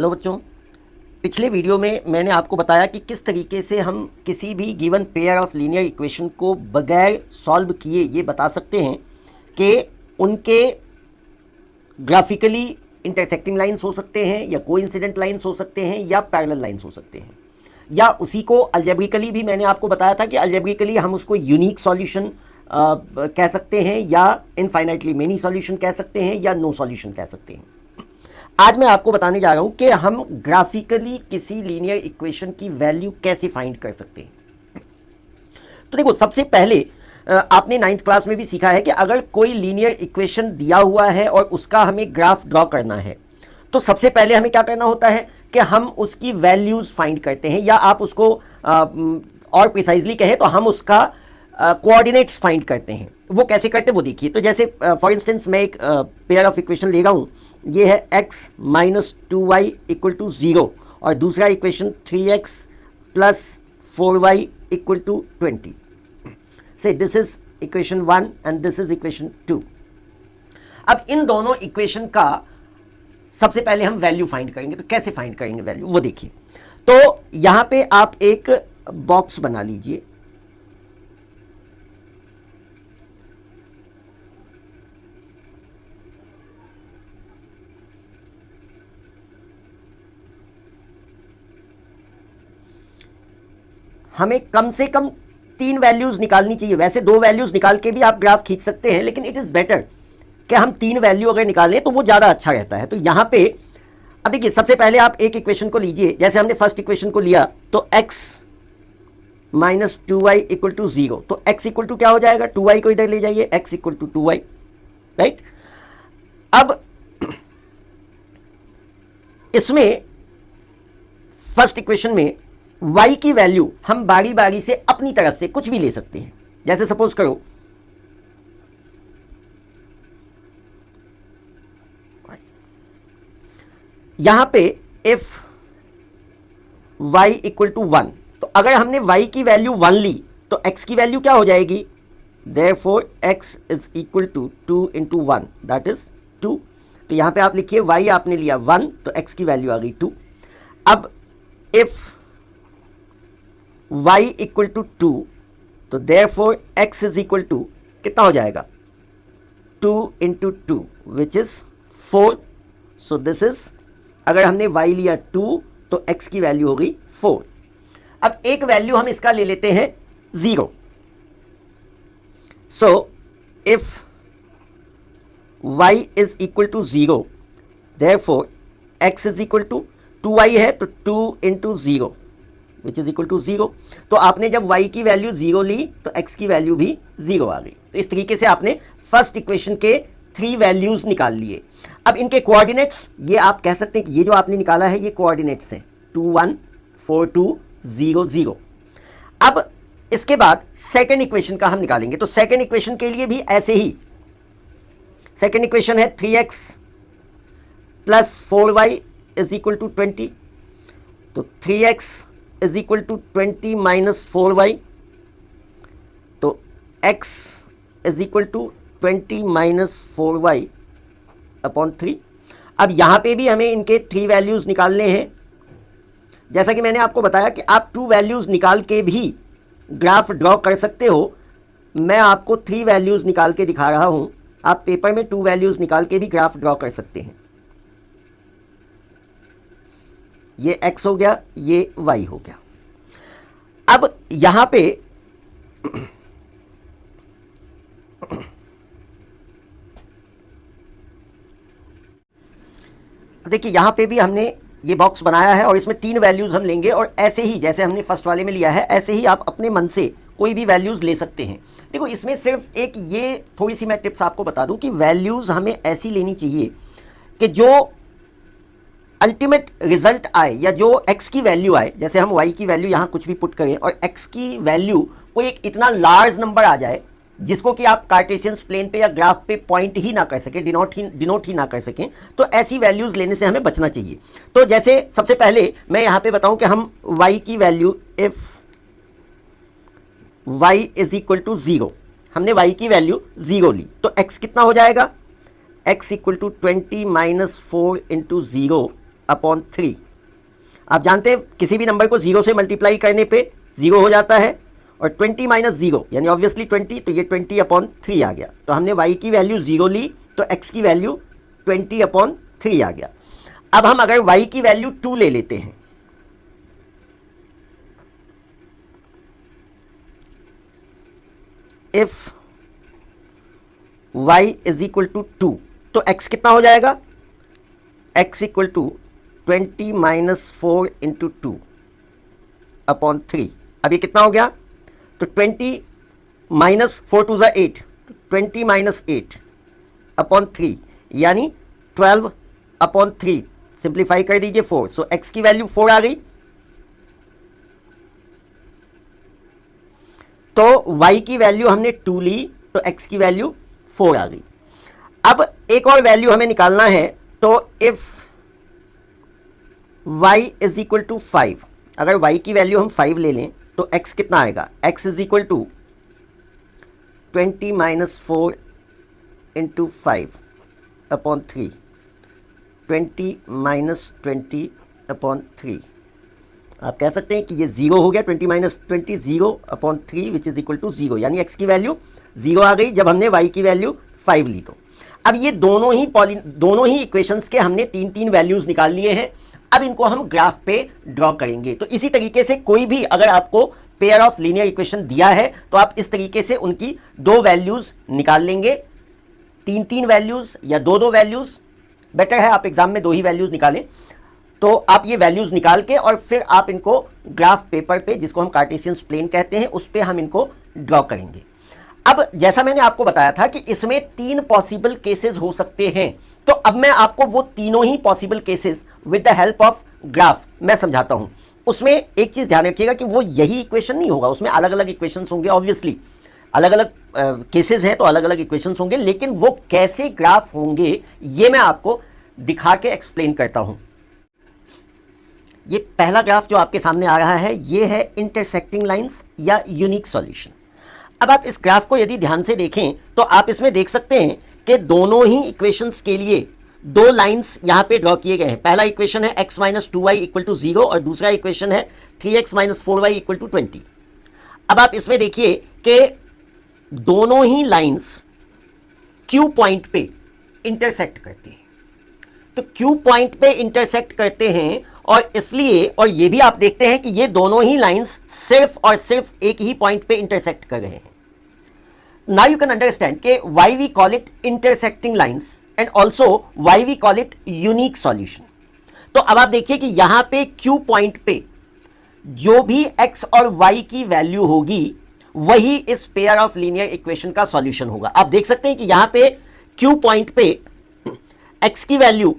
Hello बच्चों, पिछले video में मैंने आपको बताया कि किस तरीके से हम किसी भी given pair of linear equation को बगैर सॉल्व किए ये बता सकते हैं कि उनके ग्राफिकली इंटरसेक्टिंग लाइंस हो सकते हैं या कोइंसिडेंट लाइंस हो सकते हैं या पैरेलल लाइंस हो सकते हैं, या उसी को अलजेब्रिकली भी मैंने आपको बताया था कि अलजेब्रिकली हम उसको यूनिक सॉल्यूशन कह सकते हैं या इनफाइनाइटली मेनी सॉल्यूशन कह सकते हैं या नो सॉल्यूशन कह सकते हैं। आज मैं आपको बताने जा रहा हूं कि हम ग्राफिकली किसी लीनियर इक्वेशन की वैल्यू कैसे फाइंड कर सकते हैं। तो देखो, सबसे पहले आपने 9th क्लास में भी सीखा है कि अगर कोई लीनियर इक्वेशन दिया हुआ है और उसका हमें ग्राफ ड्रॉ करना है तो सबसे पहले हमें क्या करना होता है कि हम उसकी वैल्यूज फाइंड करते हैं, या आप उसको और प्रिसाइजली कहें तो हम उसका कोऑर्डिनेट्स फाइंड करते हैं। वो कैसे करते हैं वो देखिए। तो जैसे फॉर इंस्टेंस मैं एक पेयर ऑफ इक्वेशन ले रहा हूँ, ये है x minus 2y equal to 0 और दूसरा equation 3x plus 4y equal to 20। Say this is equation 1 and this is equation 2। अब इन दोनों इक्वेशन का सबसे पहले हम वैल्यू फाइंड करेंगे। तो कैसे फाइंड करेंगे वैल्यू वो देखिए। तो यहां पे आप एक बॉक्स बना लीजिए, हमें कम से कम 3 वैल्यूज निकालनी चाहिए। वैसे 2 वैल्यूज निकाल के भी आप ग्राफ खींच सकते हैं, लेकिन इट इज बेटर कि हम 3 वैल्यू अगर निकालें तो वो ज़्यादा अच्छा रहता है। तो यहाँ पे अब देखिए, सबसे पहले आप एक इक्वेशन को लीजिए। जैसे हमने फर्स्ट इक्वेशन को लिया तो x minus 2y equal to 0, तो x इक्वल टू क्या हो जाएगा, 2y को इधर ले जाइए, x equal to 2y, right. अब इसमें फर्स्ट इक्वेशन में y की वैल्यू हम बारी बारी से अपनी तरफ से कुछ भी ले सकते हैं। जैसे सपोज करो यहां पे if y इक्वल टू 1, तो अगर हमने y की वैल्यू 1 ली तो x की वैल्यू क्या हो जाएगी, therefore x is equal to 2 into 1 that is 2। तो यहां पे आप लिखिए y आपने लिया 1 तो x की वैल्यू आ गई 2। अब if y इक्वल टू 2 तो therefore x is equal to कितना हो जाएगा, 2 into 2 which is 4। So this is, अगर हमने y लिया 2 तो x की वैल्यू हो गई 4। अब एक वैल्यू हम इसका ले लेते हैं 0। So if y is equal to 0 therefore x is equal to 2y है तो 2 into 0 which is equal to 0। तो आपने जब y की वैल्यू 0 ली तो x की वैल्यू भी 0 आ गई। तो इस तरीके से आपने फर्स्ट इक्वेशन के 3 वैल्यूज निकाल लिए। अब इनके कोऑर्डिनेट्स ये आप कह सकते हैं कि ये जो आपने निकाला है ये कोऑर्डिनेट्स हैं 2 1 4 2 0 0। अब इसके बाद सेकेंड इक्वेशन का हम निकालेंगे। तो सेकेंड इक्वेशन के लिए भी ऐसे ही, सेकेंड इक्वेशन है 3x plus 4y is equal to 20। तो 3x is equal to 20 minus 4y, तो x is equal to 20 minus 4y upon 3। अब यहां पे भी हमें इनके 3 वैल्यूज निकालने हैं। जैसा कि मैंने आपको बताया कि आप 2 वैल्यूज निकाल के भी ग्राफ ड्रॉ कर सकते हो। मैं आपको 3 वैल्यूज निकाल के दिखा रहा हूं। आप पेपर में 2 वैल्यूज निकाल के भी ग्राफ ड्रॉ कर सकते हैं। ये x हो गया, ये y हो गया। अब यहां पे देखिए, यहां पे भी हमने ये बॉक्स बनाया है और इसमें 3 वैल्यूज हम लेंगे और ऐसे ही जैसे हमने फर्स्ट वाले में लिया है ऐसे ही आप अपने मन से कोई भी वैल्यूज ले सकते हैं। देखो, इसमें सिर्फ एक ये थोड़ी सी मैं टिप्स आपको बता दूं कि वैल्यूज हमें ऐसी लेनी चाहिए कि जो अल्टीमेट रिजल्ट आए या जो x की वैल्यू आए। जैसे हम y की वैल्यू यहाँ कुछ भी पुट करें और x की वैल्यू कोई एक इतना लार्ज नंबर आ जाए जिसको कि आप कार्टेशियन प्लेन पे या ग्राफ पे पॉइंट ही ना कर सके, डिनोट ही ना कर सकें, तो ऐसी वैल्यूज लेने से हमें बचना चाहिए। तो जैसे सबसे पहले मैं यहाँ पे बताऊं कि हम y की value if y is equal to 0, हमने y की वैल्यू 0 ली तो x कितना हो जाएगा, x equal to 20 minus 4 into 0 upon 3। आप जानते हैं किसी भी नंबर को 0 से मल्टीप्लाई करने पे 0 हो जाता है, और 20 माइनस 0 यानी ऑब्वियसली 20, तो ये 20 अपॉन 3 आ गया। तो हमने y की वैल्यू 0 ली तो x की वैल्यू 20 अपॉन 3 आ गया। अब हम अगर y की वैल्यू 2 ले लेते हैं, if y is equal to 2, तो x कितना हो जाएगा, x equal to 20 minus 4 into 2 upon 3। अब ये कितना हो गया, तो 20 माइनस 4 टू ज़ा 8, 20 माइनस 8 अपॉन 3 यानी 12 अपॉन 3, सिंप्लीफाई कर दीजिए 4। सो x की वैल्यू 4 आ गई, तो y की वैल्यू हमने 2 ली तो x की वैल्यू 4 आ गई। अब एक और वैल्यू हमें निकालना है, तो if y is equal to 5, अगर y की वैल्यू हम 5 ले लें तो x कितना आएगा, x is equal to 20 minus 4 into 5 upon 3, 20 minus 20 upon 3। आप कह सकते हैं कि ये 0 हो गया, 20 minus 20 0 upon 3 which is equal to 0, यानी x की वैल्यू 0 आ गई जब हमने y की वैल्यू 5 ली। तो अब ये दोनों ही इक्वेशंस के हमने 3 वैल्यूज निकाल लिए हैं। अब इनको हम ग्राफ पे ड्रॉ करेंगे। तो इसी तरीके से कोई भी अगर आपको पेयर ऑफ लीनियर इक्वेशन दिया है तो आप इस तरीके से उनकी 2 वैल्यूज निकाल लेंगे, 3 वैल्यूज या 2 वैल्यूज। बेटर है आप एग्जाम में 2 ही वैल्यूज निकालें। तो आप ये वैल्यूज निकाल के और फिर आप इनको ग्राफ पेपर पे, जिसको हम कार्टेशियन प्लेन कहते हैं, उस पे हम इनको ड्रॉ करेंगे। अब जैसा मैंने आपको बताया था कि इसमें 3 पॉसिबल केसेस हो सकते हैं, तो अब मैं आपको वो तीनों ही possible cases with the help of graph मैं समझाता हूं। उसमें एक चीज ध्यान रखिएगा कि वो यही इक्वेशन नहीं होगा, उसमें अलग अलग इक्वेशंस होंगे। ऑब्वियसली अलग अलग केसेस हैं तो अलग अलग इक्वेशंस होंगे, लेकिन वो कैसे ग्राफ होंगे ये मैं आपको दिखा के एक्सप्लेन करता हूं। ये पहला ग्राफ जो आपके सामने आ रहा है ये है इंटरसेक्टिंग लाइंस या यूनिक सॉल्यूशन। अब आप इस ग्राफ को यदि ध्यान से देखें तो आप इसमें देख सकते हैं कि दोनों ही इक्वेशंस के लिए 2 लाइंस यहां पे ड्रॉ किए गए हैं। पहला इक्वेशन है x minus 2y equal to 0 और दूसरा इक्वेशन है 3x minus 4y equal to 20। अब आप इसमें देखिए कि दोनों ही लाइंस Q पॉइंट पे इंटरसेक्ट करते हैं। तो Q पॉइंट पे इंटरसेक्ट करते हैं और इसलिए, और ये भी आप देखते हैं कि ये दोनों ही लाइंस सिर्फ और सिर्फ एक ही पॉइंट पे इंटरसेक्ट कर रहे हैं। नाउ यू कैन अंडरस्टैंड कि why we call it intersecting lines and also why we call it unique solution. तो अब आप देखिए कि यहां पे Q पॉइंट पे जो भी x और y की वैल्यू होगी वही इस पेयर ऑफ लीनियर इक्वेशन का सॉल्यूशन होगा। आप देख सकते हैं कि यहां पे Q पॉइंट पे x की वैल्यू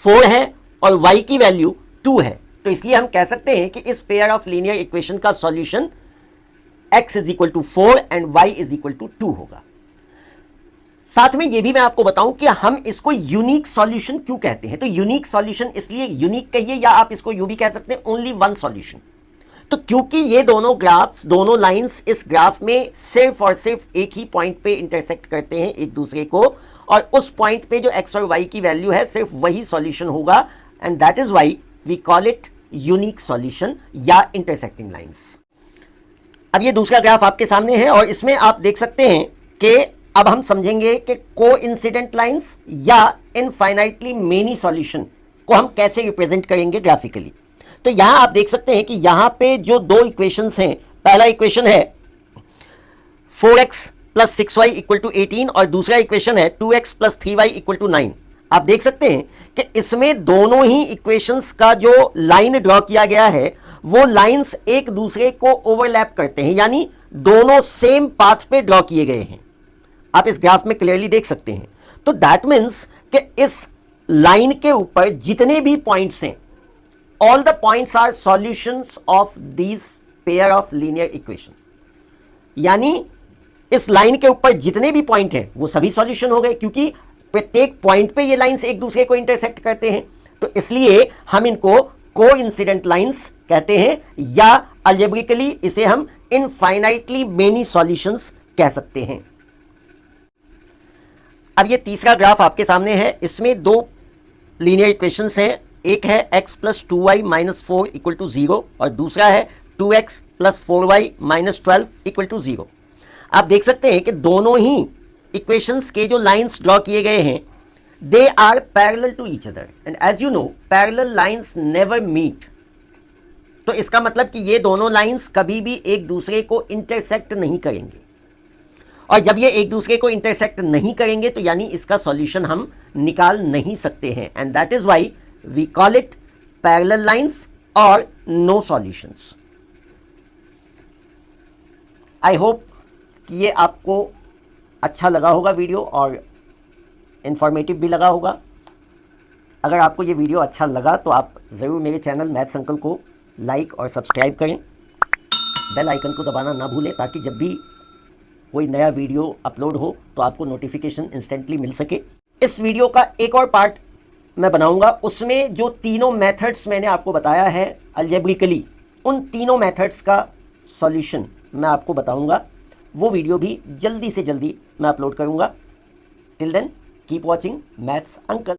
4 है और y की वैल्यू 2 है, तो इसलिए हम कह सकते हैं कि इस पेयर ऑफ लीनियर इक्वेशन का solution x is equal to 4 and y is equal to 2 होगा। साथ में ये भी मैं आपको बताऊं कि हम इसको यूनिक सॉल्यूशन क्यों कहते हैं। तो यूनिक सॉल्यूशन इसलिए यूनिक कहिए या आप इसको यूं भी कह सकते हैं ओनली वन सॉल्यूशन। तो क्योंकि ये दोनों ग्राफ्स, दोनों लाइंस इस ग्राफ में सिर्फ और सिर्फ एक ही पॉइंट पे इंटरसेक्ट करते हैं एक दूसरे को, और उस पॉइंट पे जो x और y की वैल्यू है सिर्फ वही सॉल्यूशन होगा, and that is why we call it unique solution या इंटरसेक्टिंग लाइंस। अब ये दूसरा ग्राफ आपके सामने है और इसमें आप देख सकते हैं कि अब हम समझेंगे कि कोइंसिडेंट लाइंस या इनफाइनाइटली मेनी सॉल्यूशन को हम कैसे रिप्रेजेंट करेंगे ग्राफिकली। तो यहां आप देख सकते हैं कि यहां पे जो 2 इक्वेशंस हैं, पहला इक्वेशन है 4x plus 6y equal to 18 और दूसरा इक्वेशन है 2x plus 3y equal to 9। आप देख सकते हैं कि इसमें दोनों ही इक्वेशंस का जो लाइन ड्रॉ किया गया है वो लाइंस एक दूसरे को ओवरलैप करते हैं, यानी दोनों सेम पाथ पे ड्रॉ किए गए हैं। आप इस ग्राफ में क्लियरली देख सकते हैं। तो दैट मीन्स कि इस लाइन के ऊपर जितने भी पॉइंट्स हैं, all the points are solutions of this pair of linear equation. यानी इस लाइन के ऊपर जितने भी पॉइंट हैं वो सभी सॉल्यूशन हो गए, क्योंकि प्रत्येक पॉइंट पे ये लाइंस एक दूसरे को इंटरसेक्ट करते हैं। तो इसलिए हम इनको कोइंसिडेंट लाइंस कहते हैं, या अलजेब्रिकली इसे हम इनफाइनाइटली मेनी सॉल्यूशंस कह सकते हैं। अब ये तीसरा ग्राफ आपके सामने है, इसमें 2 लीनियर इक्वेशंस हैं, एक है x plus 2y minus 4 equal to 0 और दूसरा है 2x plus 4y minus 12 equal to 0। आप देख सकते हैं कि दोनों ही इक्वेशंस के जो लाइंस ड्रॉ किए गए हैं they are parallel to each other and as you know parallel lines never meet. तो इसका मतलब कि ये दोनों लाइंस कभी भी एक दूसरे को इंटरसेक्ट नहीं करेंगे, और जब ये एक दूसरे को इंटरसेक्ट नहीं करेंगे तो यानी इसका सॉल्यूशन हम निकाल नहीं सकते हैं, and that is why we call it parallel lines और नो सॉल्यूशंस। आई होप कि ये आपको अच्छा लगा होगा वीडियो और इंफॉर्मेटिव भी लगा होगा। अगर आपको ये वीडियो अच्छा लगा तो आप ज़रूर मेरे चैनल मैथ्स अंकल को लाइक और सब्सक्राइब करें, बेल आइकन को दबाना ना भूलें ताकि जब भी कोई नया वीडियो अपलोड हो तो आपको नोटिफिकेशन इंस्टेंटली मिल सके। इस वीडियो का एक और पार्ट मैं बनाऊंगा, उसमें जो तीनों मेथड्स मैंने आपको बताया है अलजेब्रिकली, उन तीनों मेथड्स का सॉल्यूशन मैं आपको बताऊंगा। वो वीडियो भी जल्दी से जल्दी मैं अपलोड करूंगा। Till then keep watching maths uncle.